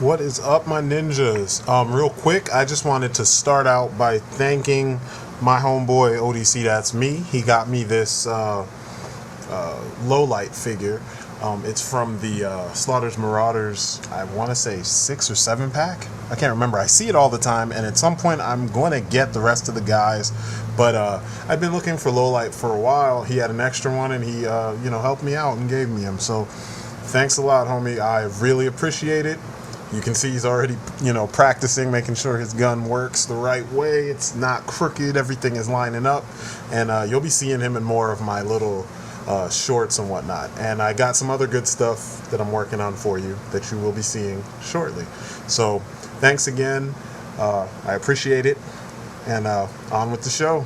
What is up, my ninjas? Real quick, I just wanted to start out by thanking my homeboy ODC. That's me. He got me this low light figure. It's from the Slaughter's Marauders, I want to say 6 or 7 pack. I can't remember. I see it all the time, and at some point I'm going to get the rest of the guys. But I've been looking for low light for a while. He had an extra one, and he helped me out and gave me him. So thanks a lot, homie. I really appreciate it. You can see he's already, practicing, making sure his gun works the right way. It's not crooked. Everything is lining up. And you'll be seeing him in more of my little shorts and whatnot. And I got some other good stuff that I'm working on for you that you will be seeing shortly. So thanks again. I appreciate it. And on with the show.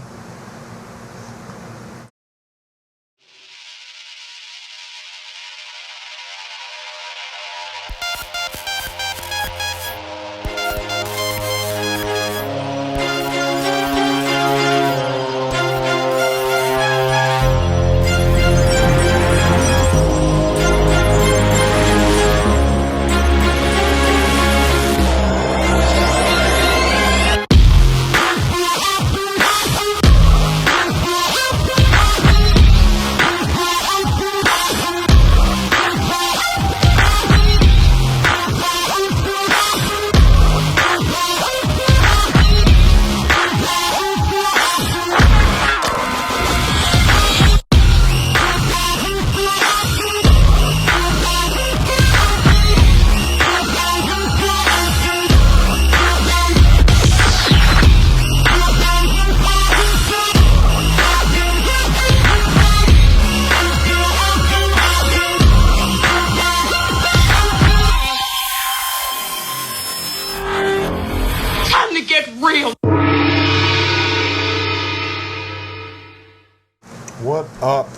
What up,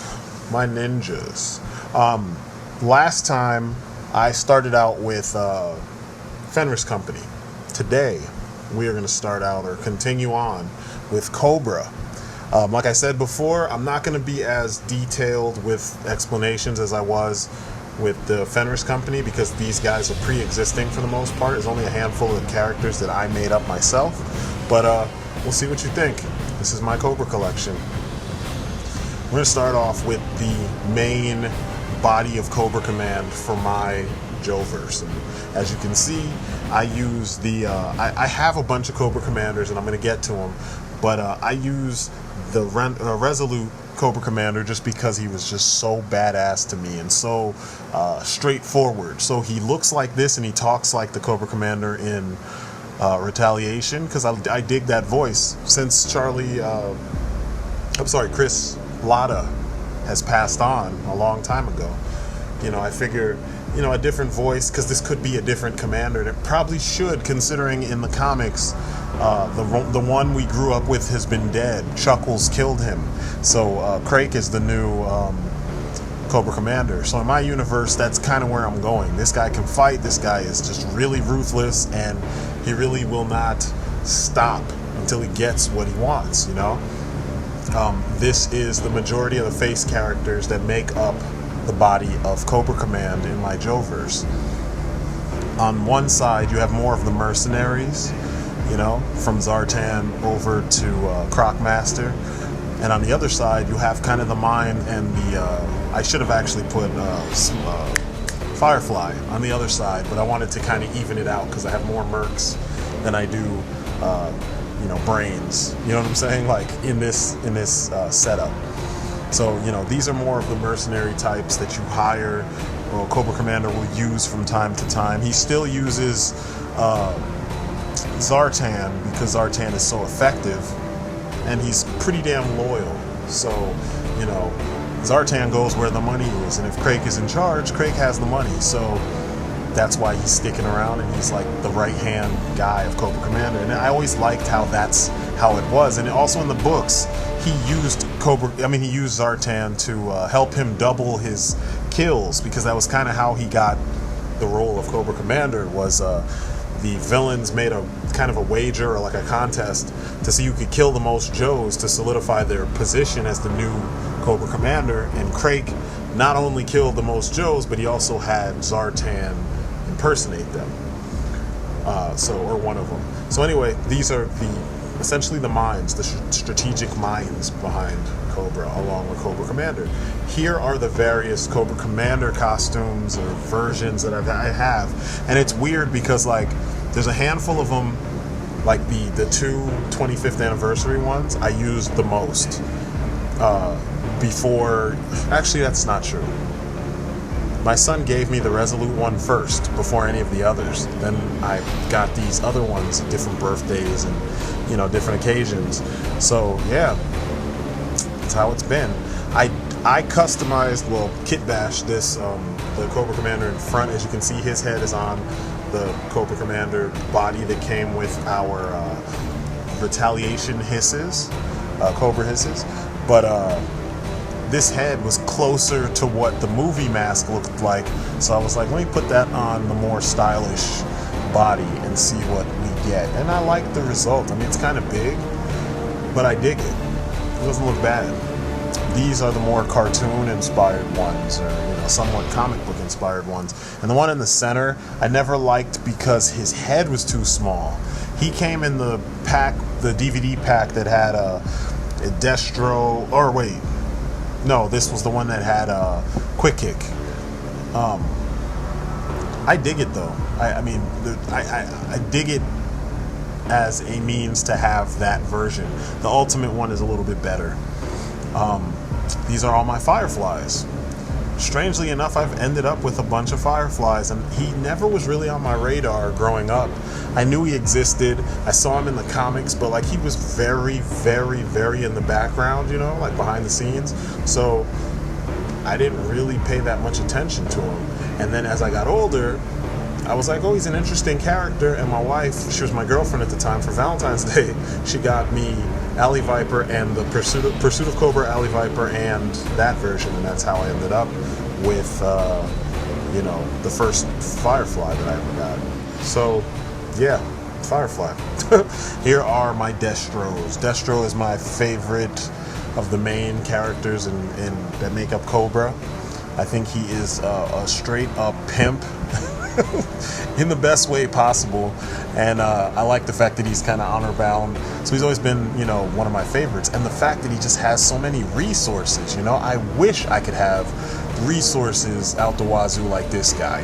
my ninjas? Last time I started out with Fenris Company. Today we are going to start out or continue on with Cobra. Like I said before, I'm not going to be as detailed with explanations as I was with the Fenris Company because these guys are pre-existing for the most part. There's only a handful of characters that I made up myself, but we'll see what you think. This is my Cobra collection. We're going to start off with the main body of Cobra Command for my Joverse. And as you can see, I use the... I have a bunch of Cobra Commanders, and I'm going to get to them, but I use the Resolute Cobra Commander just because he was just so badass to me and so straightforward. So he looks like this, and he talks like the Cobra Commander in Retaliation, because I dig that voice. Since Chris Latta has passed on a long time ago, I figure, a different voice, because this could be a different commander, and it probably should, considering in the comics, the one we grew up with has been dead. Chuckles killed him. So Crake is the new Cobra Commander. So in my universe, that's kind of where I'm going. This guy can fight. This guy is just really ruthless, and he really will not stop until he gets what he wants, This is the majority of the face characters that make up the body of Cobra Command in my Joverse. On one side, you have more of the mercenaries, from Zartan over to Crocmaster. And on the other side, you have kind of the Mind and the... I should have actually put Firefly on the other side, but I wanted to kind of even it out because I have more mercs than I do... brains, you know what I'm saying, like in this setup. So these are more of the mercenary types that you hire, or Cobra Commander will use from time to time. He still uses Zartan because Zartan is so effective, and he's pretty damn loyal. So Zartan goes where the money is, and if Crake is in charge, Crake has the money. So that's why he's sticking around, and he's like the right-hand guy of Cobra Commander. And I always liked how that's how it was. And also in the books, he used Zartan to help him double his kills, because that was kind of how he got the role of Cobra Commander. Was the villains made a kind of a wager, or like a contest, to see who could kill the most Joes to solidify their position as the new Cobra Commander. And Crake not only killed the most Joes, but he also had Zartan impersonate them. Or one of them. So anyway, these are essentially the minds, the strategic minds behind Cobra, along with Cobra Commander. Here are the various Cobra Commander costumes or versions that I have, and it's weird because like there's a handful of them, like the two 25th anniversary ones I used the most. Before, actually that's not true. My son gave me the Resolute one first before any of the others. Then I got these other ones at different birthdays and, you know, different occasions. So yeah, that's how it's been. I customized, well, kit bashed this, the Cobra Commander in front. As you can see, his head is on the Cobra Commander body that came with our retaliation hisses, Cobra hisses. But this head was closer to what the movie mask looked like, so I was like, let me put that on the more stylish body and see what we get. And I like the result. I mean, it's kind of big, but I dig it. It doesn't look bad. These are the more cartoon-inspired ones, or somewhat comic book-inspired ones. And the one in the center, I never liked because his head was too small. He came in the pack, the DVD pack that had a Destro, or wait, no, this was the one that had a Quick Kick. I dig it though. I mean, I dig it as a means to have that version. The Ultimate one is a little bit better. These are all my Fireflies. Strangely enough, I've ended up with a bunch of Fireflies, and he never was really on my radar growing up. I knew he existed. I saw him in the comics, but like he was very, very, very in the background, like behind the scenes. So I didn't really pay that much attention to him. And then as I got older, I was like, oh, he's an interesting character. And my wife, she was my girlfriend at the time, for Valentine's Day, she got me Alley Viper and the Pursuit of Cobra Alley Viper and that version. And that's how I ended up with, the first Firefly that I ever got. So, yeah, Firefly. Here are my Destros. Destro is my favorite of the main characters that make up Cobra. I think he is a straight up pimp in the best way possible, and I like the fact that he's kind of honor bound. So he's always been, one of my favorites, and the fact that he just has so many resources. I wish I could have resources out the wazoo like this guy,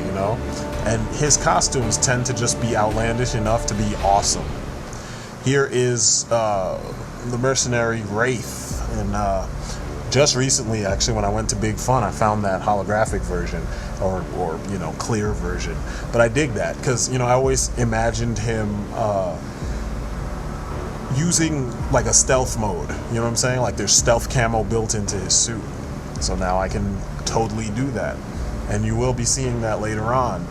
and his costumes tend to just be outlandish enough to be awesome. Here is the mercenary Wraith, and just recently, actually, when I went to Big Fun, I found that holographic version, or clear version. But I dig that because I always imagined him using like a stealth mode. You know what I'm saying? Like there's stealth camo built into his suit. So now I can totally do that, and you will be seeing that later on.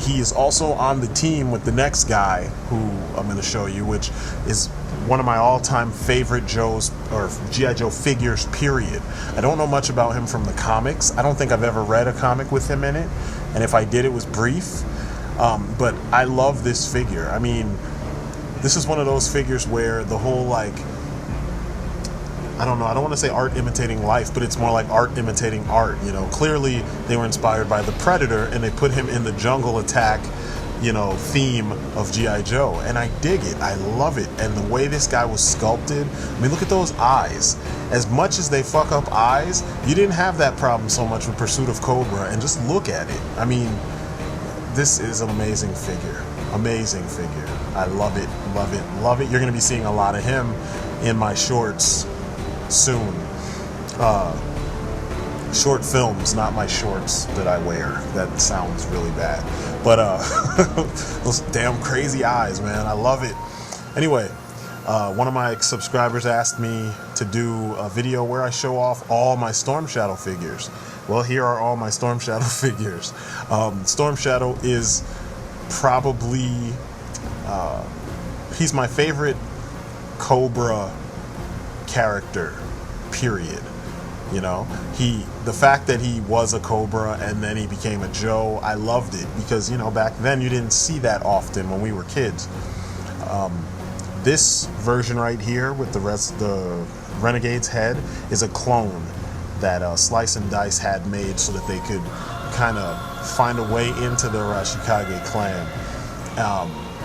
He is also on the team with the next guy who I'm going to show you, which is one of my all-time favorite G.I. Joe figures, period. I don't know much about him from the comics. I don't think I've ever read a comic with him in it, and if I did, it was brief. But I love this figure. I mean, this is one of those figures where the whole, I don't want to say art imitating life, but it's more like art imitating art. Clearly they were inspired by the Predator, and they put him in the jungle attack, theme of G.I. Joe, and I dig it. I love it. And the way this guy was sculpted, I mean, look at those eyes. As much as they fuck up eyes, you didn't have that problem so much with Pursuit of Cobra, and just look at it. I mean, this is an amazing figure. Amazing figure. I love it, love it, love it. You're going to be seeing a lot of him in my shorts soon. Short films, not my shorts that I wear. That sounds really bad. But those damn crazy eyes, man. I love it. Anyway, one of my subscribers asked me to do a video where I show off all my Storm Shadow figures. Well, here are all my Storm Shadow figures. Storm Shadow is probably, he's my favorite Cobra character, period. The fact that he was a Cobra and then he became a Joe, I loved it because, back then you didn't see that often when we were kids. This version right here with the Renegade's head is a clone that Slice and Dice had made so that they could kind of find a way into the Arashikage clan.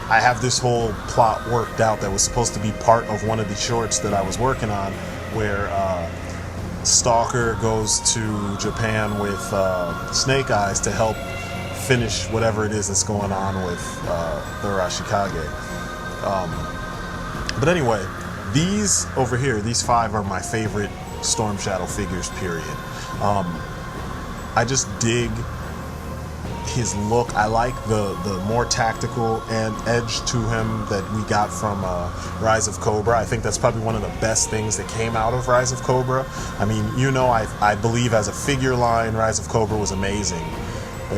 I have this whole plot worked out that was supposed to be part of one of the shorts that I was working on, where Stalker goes to Japan with Snake Eyes to help finish whatever it is that's going on with the Arashikage. But anyway, these over here, these 5 are my favorite Storm Shadow figures, period. I just dig his look. I like the more tactical and edge to him that we got from Rise of Cobra. I think that's probably one of the best things that came out of Rise of Cobra. I mean, you know, I believe as a figure line, Rise of Cobra was amazing.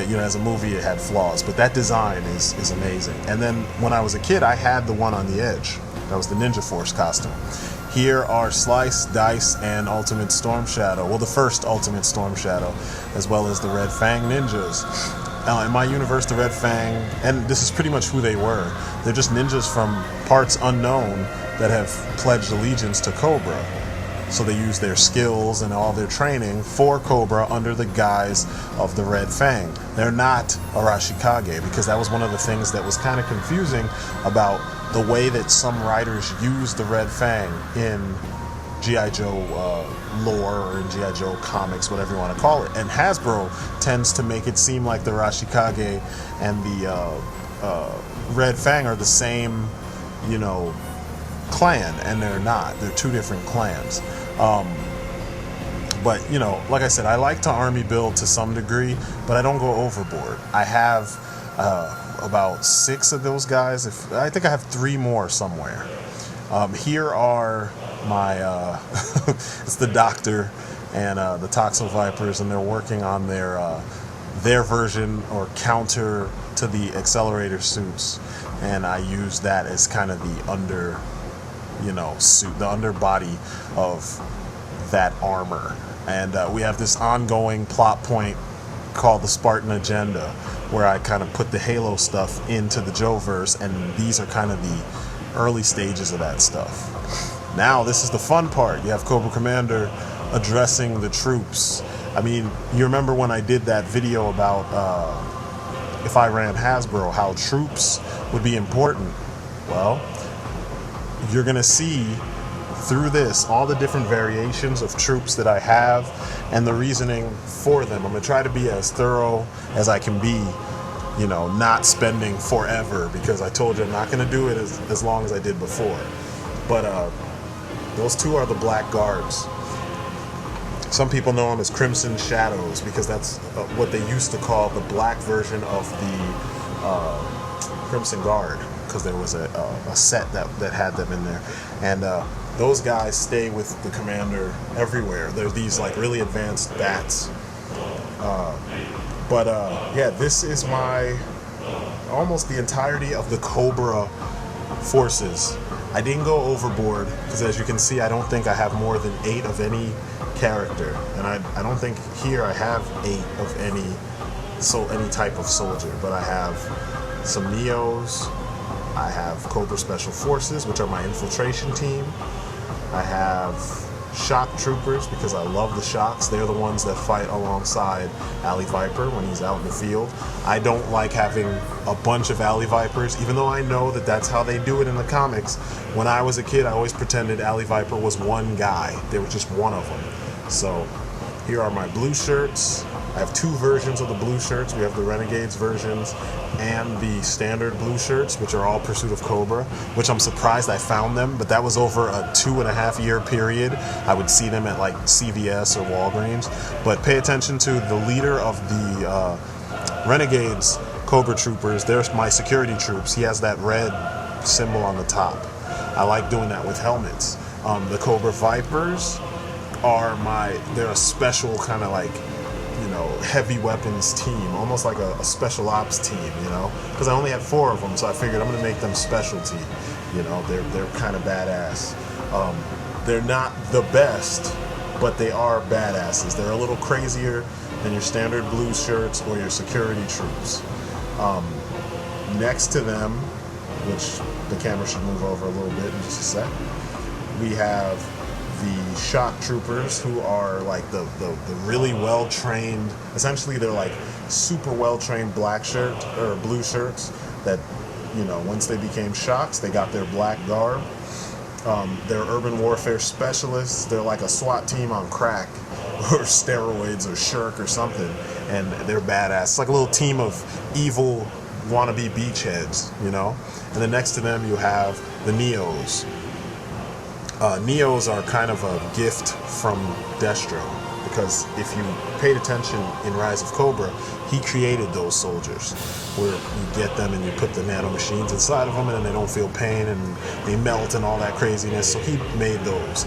You know, as a movie, it had flaws, but that design is amazing. And then when I was a kid, I had the one on the edge. That was the Ninja Force costume. Here are Slice, Dice, and Ultimate Storm Shadow. Well, the first Ultimate Storm Shadow, as well as the Red Fang Ninjas. In my universe, the Red Fang, and this is pretty much who they were. They're just ninjas from parts unknown that have pledged allegiance to Cobra. So they use their skills and all their training for Cobra under the guise of the Red Fang. They're not Arashikage, because that was one of the things that was kind of confusing about the way that some writers use the Red Fang in G.I. Joe lore, or in G.I. Joe comics, whatever you want to call it. And Hasbro tends to make it seem like the Arashikage and the Red Fang are the same, you know, clan, and they're not. They're 2 different clans. But, you know, like I said, I like to army build to some degree, but I don't go overboard. I have about 6 of those guys. I think I have 3 more somewhere. Here are my it's the Doctor and the Toxo Vipers, and they're working on their version or counter to the accelerator suits, and I use that as kind of the under, you know, suit, the underbody of that armor. And we have this ongoing plot point called the Spartan Agenda, where I kind of put the Halo stuff into the Joe-verse, and these are kind of the early stages of that stuff. Now, this is the fun part. You have Cobra Commander addressing the troops. I mean, you remember when I did that video about if I ran Hasbro, how troops would be important? Well, you're going to see through this all the different variations of troops that I have and the reasoning for them. I'm going to try to be as thorough as I can be, you know, not spending forever, because I told you I'm not going to do it as long as I did before. But those 2 are the Black Guards. Some people know them as Crimson Shadows, because that's what they used to call the black version of the Crimson Guard, because there was a set that had them in there. And those guys stay with the commander everywhere. They're these like really advanced bats. Yeah, this is my almost the entirety of the Cobra forces. I didn't go overboard, because as you can see, I don't think I have more than 8 of any character, and I don't think here I have 8 of any type of soldier. But I have some Neos, I have Cobra Special Forces, which are my infiltration team. I have Shock Troopers, because I love the Shocks. They're the ones that fight alongside Alley Viper when he's out in the field. I don't like having a bunch of Alley Vipers, even though I know that that's how they do it in the comics. When I was a kid, I always pretended Alley Viper was one guy. They were just one of them. So here are my blue shirts. I have 2 versions of the blue shirts. We have the Renegades versions and the standard blue shirts, which are all Pursuit of Cobra, which I'm surprised I found them, but that was over a 2.5-year period. I would see them at like CVS or Walgreens. But pay attention to the leader of the Renegades Cobra Troopers. There's my security troops. He has that red symbol on the top. I like doing that with helmets. The Cobra Vipers are they're a special kind of like, you know, heavy weapons team, almost like a special ops team, you know, because I only had 4 of them, so I figured I'm going to make them specialty. You know, they're kind of badass. They're not the best, but they are badasses. They're a little crazier than your standard blue shirts or your security troops. Next to them, which the camera should move over a little bit in just a sec, we have the Shock Troopers, who are like the really well-trained, essentially they're like super well-trained black shirt or blue shirts that once they became shocks, they got their black garb. They're urban warfare specialists. They're like a SWAT team on crack or steroids or shirk or something, and they're badass. It's like a little team of evil wannabe beachheads, And then next to them you have the Neos. Neos are kind of a gift from Destro, because if you paid attention in Rise of Cobra, he created those soldiers, where you get them and you put the nano machines inside of them and then they don't feel pain and they melt and all that craziness. So he made those.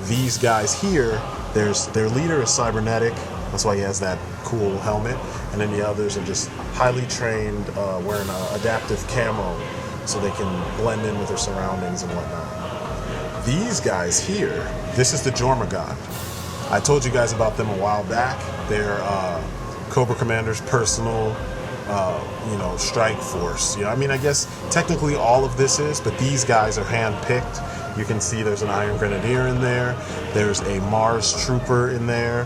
These guys here, their leader is cybernetic. That's why he has that cool helmet. And then the others are just highly trained, wearing adaptive camo so they can blend in with their surroundings and whatnot. These guys here, this is the Jormungand. I told you guys about them a while back. They're Cobra Commander's personal, strike force. I guess technically all of this is, but these guys are hand-picked. You can see there's an Iron Grenadier in there. There's a Mars Trooper in there.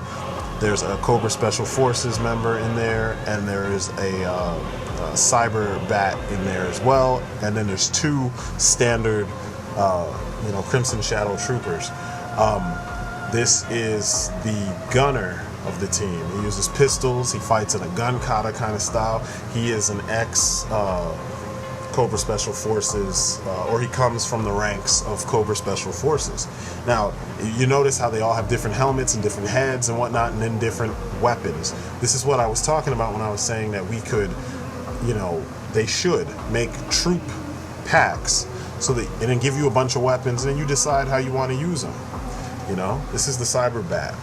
There's a Cobra Special Forces member in there, and there is a Cyber Bat in there as well. And then there's two standard, Crimson Shadow Troopers. This is the gunner of the team. He uses pistols. He fights in a gun kata kind of style. He is an ex Cobra Special Forces, or he comes from the ranks of Cobra Special Forces. Now, you notice how they all have different helmets and different heads and whatnot, and then different weapons. This is what I was talking about when I was saying that we could, they should make troop packs and then give you a bunch of weapons, and then you decide how you want to use them. This is the Cyber Bat.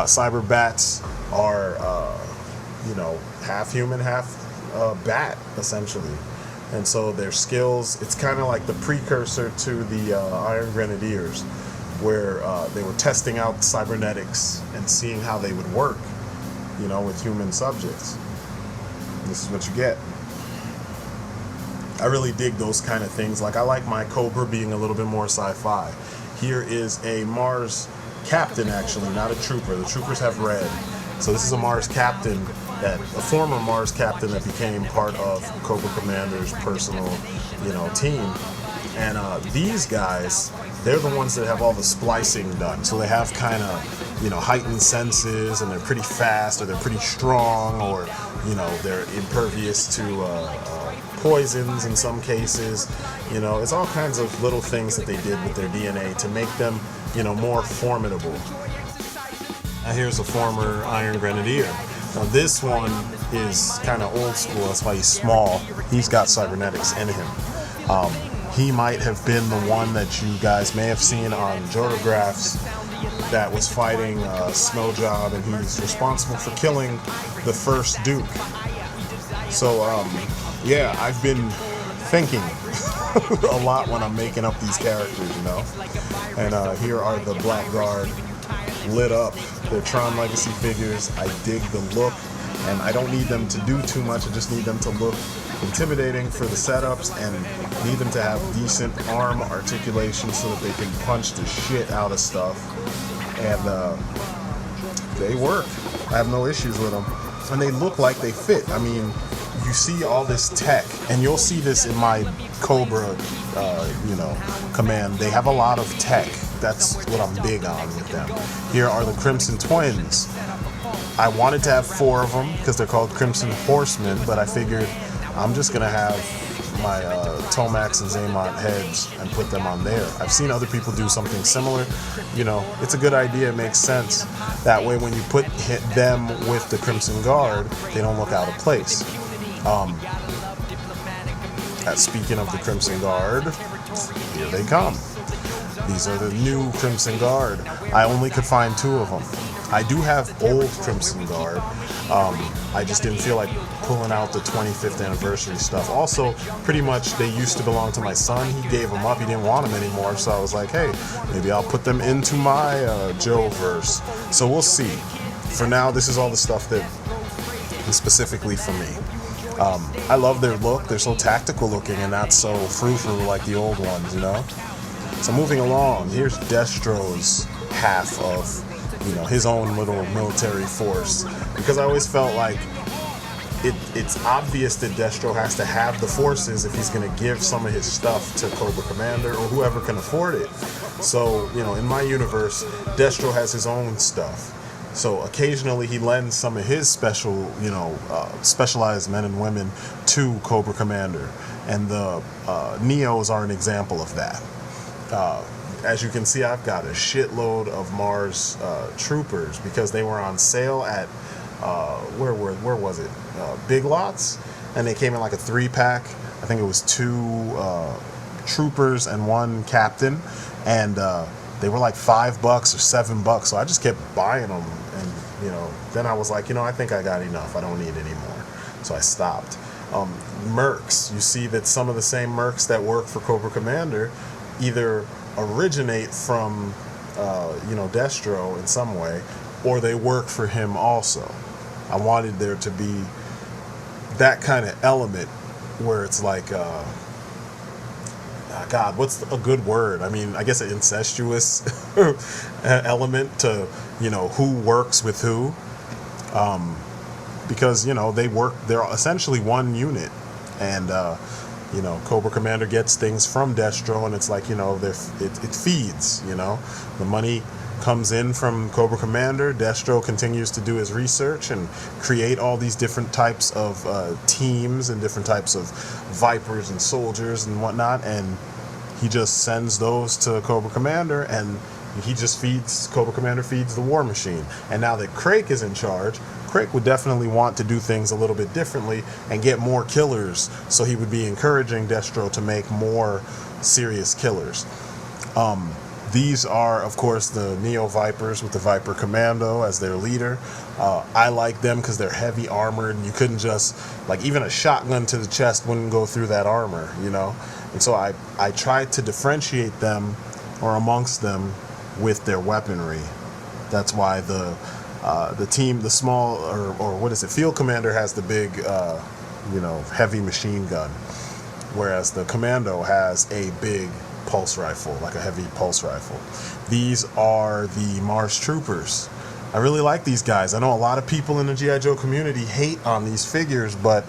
Cyber Bats are, half human, half bat, essentially. And so their skills, it's kind of like the precursor to the Iron Grenadiers, where they were testing out cybernetics and seeing how they would work, with human subjects. This is what you get. I really dig those kind of things. Like, I like my Cobra being a little bit more sci-fi. Here is a Mars Captain, actually, not a Trooper. The Troopers have red. So this is a Mars Captain, a former Mars Captain that became part of Cobra Commander's personal, team. And these guys, they're the ones that have all the splicing done. So they have kind of, heightened senses, and they're pretty fast, or they're pretty strong, or, they're impervious to poisons in some cases. It's all kinds of little things that they did with their DNA to make them, more formidable. Now here's a former Iron Grenadier. Now this one is kind of old school, that's why he's small. He's got cybernetics in him. He might have been the one that you guys may have seen on Jotographs that was fighting Snowjob, and he's responsible for killing the first Duke. So, yeah, I've been thinking a lot when I'm making up these characters, And here are the Blackguard lit up. They're Tron Legacy figures. I dig the look, and I don't need them to do too much. I just need them to look intimidating for the setups, and need them to have decent arm articulation so that they can punch the shit out of stuff. And they work. I have no issues with them. And they look like they fit. I mean, you see all this tech, and you'll see this in my Cobra, command. They have a lot of tech. That's what I'm big on with them. Here are the Crimson Twins. I wanted to have 4 of them because they're called Crimson Horsemen, but I figured I'm just going to have my Tomax and Zaymont heads and put them on there. I've seen other people do something similar. It's a good idea. It makes sense. That way when you hit them with the Crimson Guard, they don't look out of place. Speaking of the Crimson Guard, here they come. These are the new Crimson Guard. I only could find 2 of them. I do have old Crimson Guard. I just didn't feel like pulling out the 25th anniversary stuff. Also, pretty much they used to belong to my son. He gave them up. He didn't want them anymore. So I was like, hey, maybe I'll put them into my Joe-verse. So we'll see. For now, this is all the stuff that is specifically for me. I love their look. They're so tactical looking and not so frou-frou like the old ones, So moving along, here's Destro's half of, his own little military force. Because I always felt like it's obvious that Destro has to have the forces if he's going to give some of his stuff to Cobra Commander or whoever can afford it. So, in my universe, Destro has his own stuff. So occasionally he lends some of his specialized men and women to Cobra Commander. And the Neos are an example of that. As you can see, I've got a shitload of Mars troopers because they were on sale at, where was it? Big Lots. And they came in like a 3-pack. I think it was 2 troopers and 1 captain. And they were like $5 or $7. So I just kept buying them. And, then I was like, I think I got enough. I don't need any more. So I stopped. Mercs. You see that some of the same mercs that work for Cobra Commander either originate from, Destro in some way, or they work for him also. I wanted there to be that kind of element where it's like, God, what's a good word? I mean, I guess an incestuous element to, who works with who. Because, they're essentially one unit. And, Cobra Commander gets things from Destro, and it's like, it feeds, The money comes in from Cobra Commander. Destro continues to do his research and create all these different types of teams and different types of Vipers and soldiers and whatnot, and he just sends those to Cobra Commander, and he just Cobra Commander feeds the war machine. And now that Crake is in charge, Crake would definitely want to do things a little bit differently and get more killers, so he would be encouraging Destro to make more serious killers. These are, of course, the Neo Vipers with the Viper Commando as their leader. I like them because they're heavy armored, and you couldn't just, even a shotgun to the chest wouldn't go through that armor, And so I tried to differentiate them, or amongst them, with their weaponry. That's why the team, the small, or what is it, Field Commander has the big, heavy machine gun, whereas the Commando has a big pulse rifle, like a heavy pulse rifle. These are the Mars Troopers. I really like these guys. I know a lot of people in the G.I. Joe community hate on these figures, but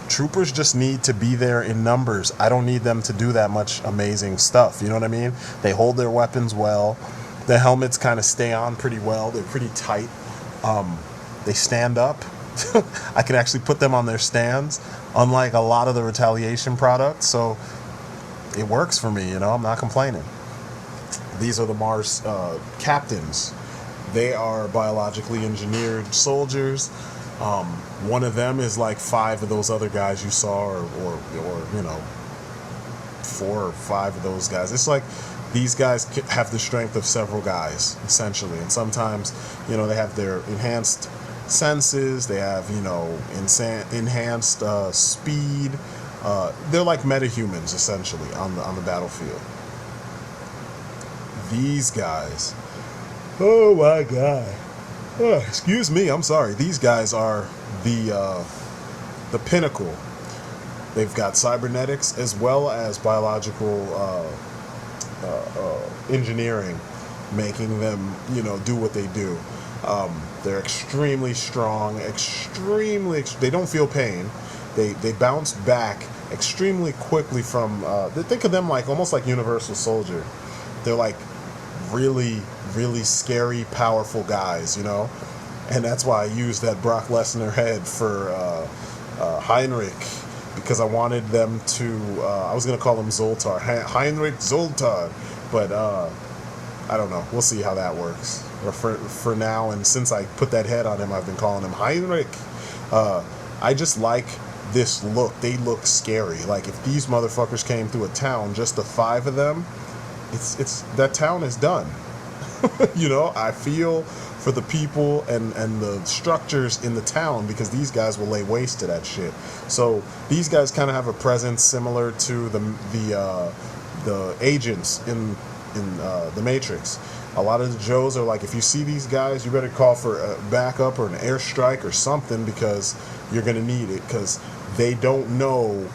troopers just need to be there in numbers. I don't need them to do that much amazing stuff. You know what I mean? They hold their weapons well. The helmets kind of stay on pretty well. They're pretty tight. They stand up. I can actually put them on their stands, unlike a lot of the Retaliation products. So it works for me, I'm not complaining. These are the Mars captains. They are biologically engineered soldiers. One of them is like 5 of those other guys you saw, or 4 or 5 of those guys. It's like these guys have the strength of several guys, essentially. And sometimes, they have their enhanced senses. They have, enhanced speed. They're like metahumans, essentially, on the battlefield. These guys. Oh, my God. Oh, excuse me, I'm sorry. These guys are the pinnacle. They've got cybernetics as well as biological engineering, making them, do what they do. They're extremely strong, they don't feel pain. They bounce back extremely quickly from, think of them like almost like Universal Soldier. They're like really, really scary, powerful guys, And that's why I used that Brock Lesnar head for Heinrich, because I wanted them to, I was going to call him Zoltar, Heinrich Zoltar, but I don't know. We'll see how that works. Or for now, and since I put that head on him, I've been calling him Heinrich. I just like this look. They look scary. Like, if these motherfuckers came through a town, just the 5 of them, it's that town is done. I feel for the people and the structures in the town, because these guys will lay waste to that shit. So these guys kind of have a presence similar to the agents in the Matrix. A lot of the Joes are like, if you see these guys, you better call for a backup or an airstrike or something, because you're going to need it, because they don't know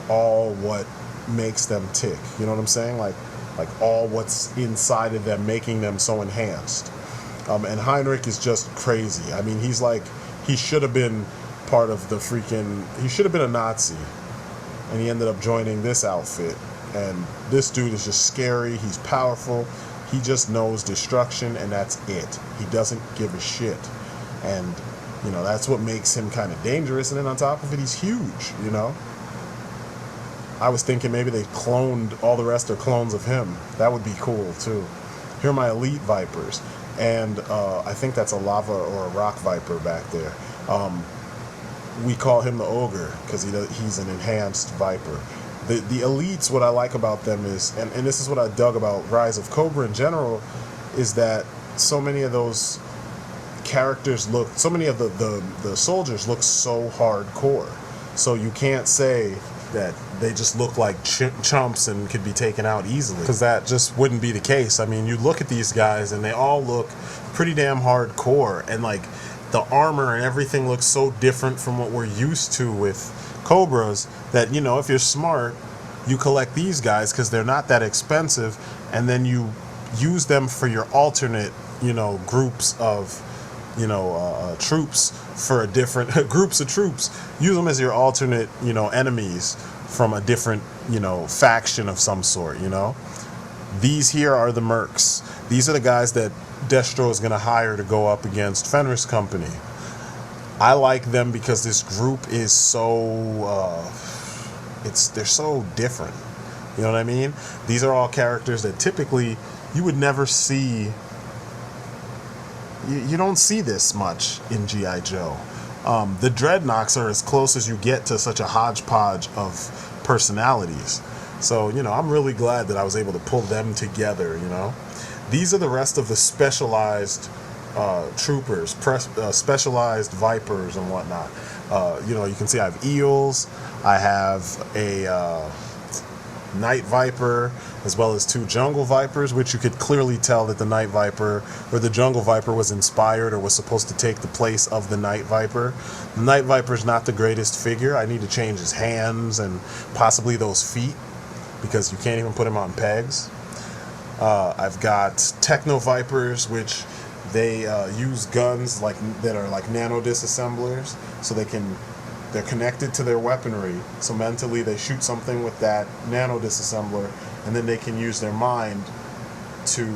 all what makes them tick. You know what I'm saying? Like all what's inside of them, making them so enhanced. And Heinrich is just crazy. I mean, he should have been part of the freaking... He should have been a Nazi, and he ended up joining this outfit. And this dude is just scary. He's powerful. He just knows destruction, and that's it. He doesn't give a shit. And, you know, that's what makes him kind of dangerous. And then on top of it, he's huge, you know? I was thinking maybe they cloned, all the rest are clones of him. That would be cool, too. Here are my elite Vipers. And I think that's a lava or a rock Viper back there. We call him the Ogre because he's an enhanced Viper. The elites, what I like about them is, and this is what I dug about Rise of Cobra in general, is that so many of those characters look, so many of the soldiers look so hardcore. So you can't say that they just look like chumps and could be taken out easily, because that just wouldn't be the case. I mean, you look at these guys and they all look pretty damn hardcore, and like the armor and everything looks so different from what we're used to with Cobras that, you know, if you're smart, you collect these guys because they're not that expensive, and then you use them for your alternate, you know, groups of, you know, troops for a different groups of troops. Use them as your alternate, you know, enemies from a different, you know, faction of some sort, you know. These here are the mercs. These are the guys that Destro is going to hire to go up against Fenris Company. I like them because this group is so, they're so different. You know what I mean? These are all characters that typically you would never see. You don't see this much in G.I. Joe. The Dreadnoks are as close as you get to such a hodgepodge of personalities. So, you know, I'm really glad that I was able to pull them together, you know. These are the rest of the specialized troopers, specialized Vipers and whatnot. You know, you can see I have eels, I have a Night Viper, as well as 2 Jungle Vipers, which you could clearly tell that the Night Viper or the Jungle Viper was inspired or was supposed to take the place of the Night Viper. The Night Viper is not the greatest figure. I need to change his hands and possibly those feet, because you can't even put him on pegs. I've got Techno Vipers, which they use guns like that are like nano disassemblers, so they're connected to their weaponry. So mentally they shoot something with that nano disassembler, and then they can use their mind to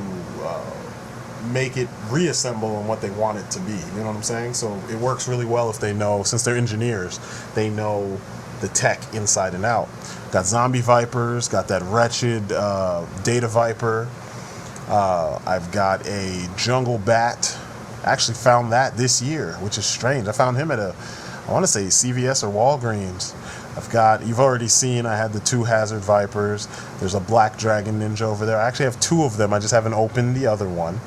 make it reassemble in what they want it to be. You know what I'm saying? So it works really well if they know, since they're engineers, they know the tech inside and out. Got Zombie Vipers, got that wretched Data Viper. I've got a Jungle Bat. I actually found that this year, which is strange. I found him at I want to say CVS or Walgreens. I've got, you've already seen, I had the 2 Hazard Vipers. There's a Black Dragon Ninja over there. I actually have 2 of them. I just haven't opened the other one.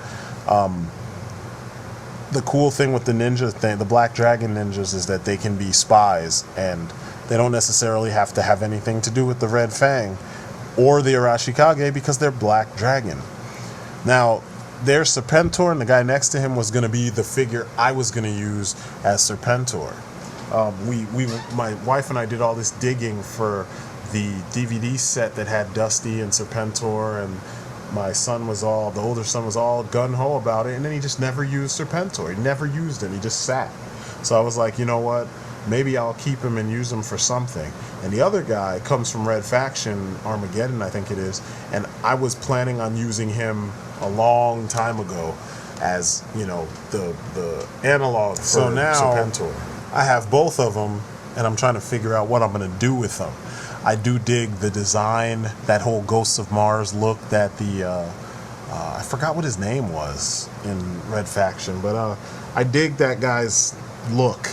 The cool thing with the ninja thing, the Black Dragon Ninjas, is that they can be spies, and they don't necessarily have to have anything to do with the Red Fang or the Arashikage because they're Black Dragon. Now, there's Serpentor, and the guy next to him was going to be the figure I was going to use as Serpentor. My wife and I did all this digging for the DVD set that had Dusty and Serpentor, and my son was all, the older son was all gung-ho about it, and then he just never used Serpentor. He never used him. He just sat. So I was like, you know what? Maybe I'll keep him and use him for something. And the other guy comes from Red Faction, Armageddon, I think it is, and I was planning on using him a long time ago as, you know, the analog for Serpentor. I have both of them, and I'm trying to figure out what I'm going to do with them. I do dig the design, that whole Ghosts of Mars look that I forgot what his name was in Red Faction, but I dig that guy's look.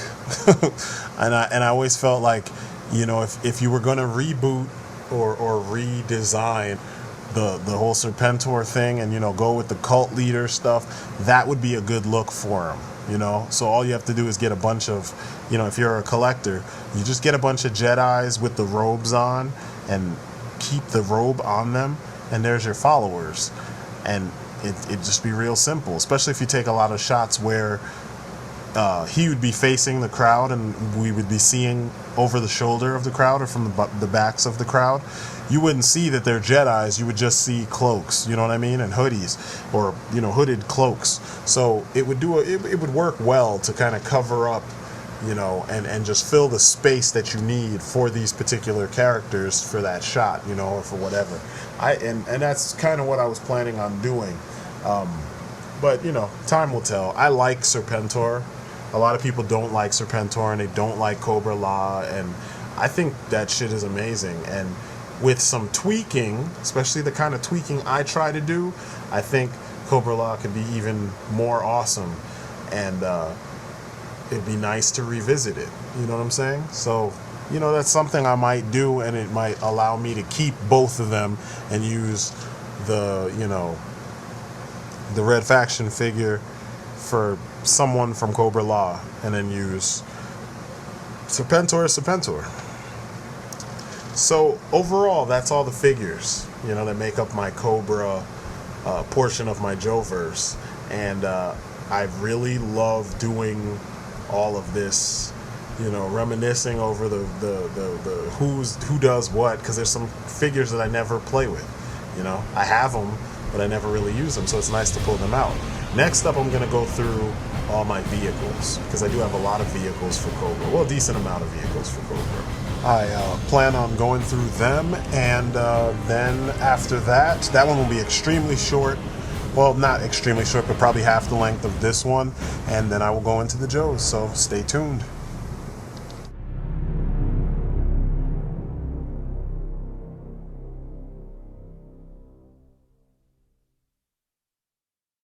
and I always felt like, you know, if you were going to reboot or redesign the whole Serpentor thing and, you know, go with the cult leader stuff, that would be a good look for him, you know. So all you have to do is get a bunch of, you know, if you're a collector, you just get a bunch of Jedis with the robes on and keep the robe on them, and there's your followers. And it'd just be real simple, especially if you take a lot of shots where he would be facing the crowd and we would be seeing over the shoulder of the crowd or from the backs of the crowd. You wouldn't see that they're Jedis, you would just see cloaks, you know what I mean, and hoodies, or, you know, hooded cloaks. So it would it would work well to kind of cover up, you know, and just fill the space that you need for these particular characters for that shot, you know, or for whatever. And that's kind of what I was planning on doing. But, you know, time will tell. I like Serpentor. A lot of people don't like Serpentor, and they don't like COBRAAAA, and I think that shit is amazing. And with some tweaking, especially the kind of tweaking I try to do, I think COBRAAAA could be even more awesome. And it'd be nice to revisit it. You know what I'm saying? So, you know, that's something I might do, and it might allow me to keep both of them and use the, you know, the Red Faction figure for someone from COBRAAAA, and then use Serpentor. So overall, that's all the figures, you know, that make up my Cobra portion of my Joverse, and I really love doing all of this, you know, reminiscing over the who does what, because there's some figures that I never play with, you know. I have them, but I never really use them, so it's nice to pull them out. Next up, I'm going to go through all my vehicles, because I do have a lot of vehicles for Cobra. Well, a decent amount of vehicles for Cobra. I plan on going through them, and then after that one will be extremely short. Well, not extremely short, but probably half the length of this one, and then I will go into the Joes, so stay tuned.